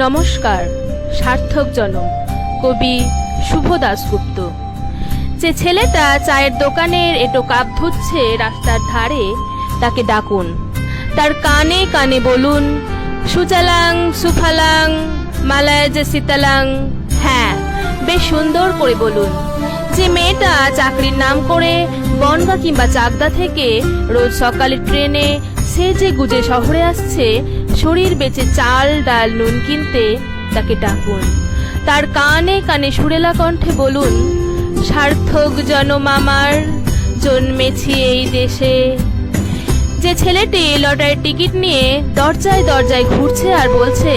নমস্কার। সার্থক জনম কবি শুভ দাশগুপ্ত। যে ছেলেটা চায়ের দোকানের এটো কাপ ধুচ্ছে রাস্তার ধারে, তাকে ডাকুন। তার কানে কানে বলুন, সুচালাং সুফালাং মালায় যে শীতালাং। হ্যাঁ, বেশ সুন্দর করে বলুন। যে মেয়েটা চাকরির নাম করে বনগা কিংবা চাকদা থেকে রোজ সকালে ট্রেনে সেজে গুজে শহরে আসছে শরীর বেচে চাল ডাল নুন কিনতে, তাকে ডাকুন। তার কানে কানে সুরেলা কণ্ঠে বলুন, সার্থক জনম আমার, জন্মেছি এই দেশে। যে ছেলেটি লটারির টিকিট নিয়ে দরজায় দরজায় ঘুরছে আর বলছে,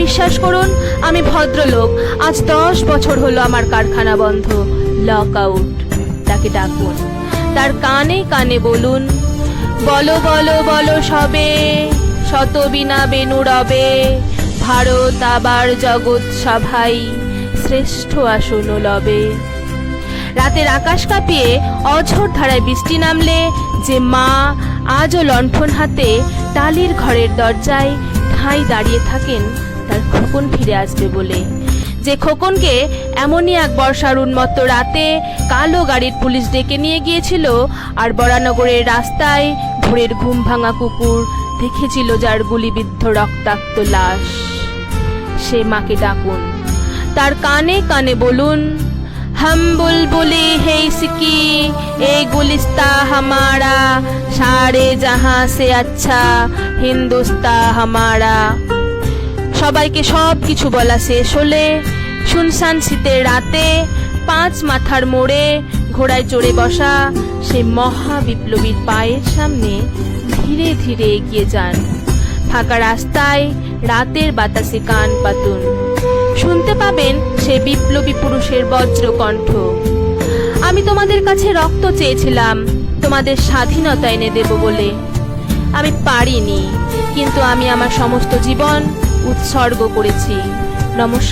বিশ্বাস করুন আমি ভদ্রলোক, আজ 10 বছর হলো আমার কারখানা বন্ধ, লক আউট, তাকে ডাকুন। তার কানে কানে বলুন, বলো বলো বলো সবে, শত বিনা বেনু রবে, ভারত আবার জগৎ সভাই, শ্রেষ্ঠ আসন লবে। রাতের আকাশ কাঁপিয়ে অঝোর ধারায় বৃষ্টি নামলে যে মা আজও লণ্ঠন হাতে টালির ঘরের দরজায় ঠাঁই দাঁড়িয়ে থাকেন তার খোকন ফিরে আসবে বলে। যে খোকনকে এমনই এক বর্ষার উন্মত্ত রাতে কালো গাড়ির পুলিশ ডেকে নিয়ে গিয়েছিল আর বরানগরের রাস্তায় ভোরের ঘুম ভাঙা কুকুর দেখেছিল যার গুলিবিদ্ধ রক্তাক্ত লাশ, সে মাকে ডাকুন। তার কানে কানে বলুন, हम बुलबुली है इसकी, ए गुलिस्ता हमारा, सारे जहां से अच्छा हिंदुस्ता हमारा। সবাইকে সব কিছু বলা শেষ হলে শুনশান শীতের রাতে 5 মাথার মোড়ে ঘোড়ায় চড়ে বসা সে মহা বিপ্লবীর পায়ের সামনে ধীরে ধীরে এগিয়ে যান। ফাঁকা রাস্তায় রাতের বাতাসে কান পাতুন, শুনতে পাবেন সে বিপ্লবী পুরুষের বজ্র কণ্ঠ। আমি তোমাদের কাছে রক্ত চেয়েছিলাম তোমাদের স্বাধীনতা এনে দেব বলে, আমি পারিনি, কিন্তু আমি আমার সমস্ত জীবন উৎসর্গ করেছি। নমস্কার।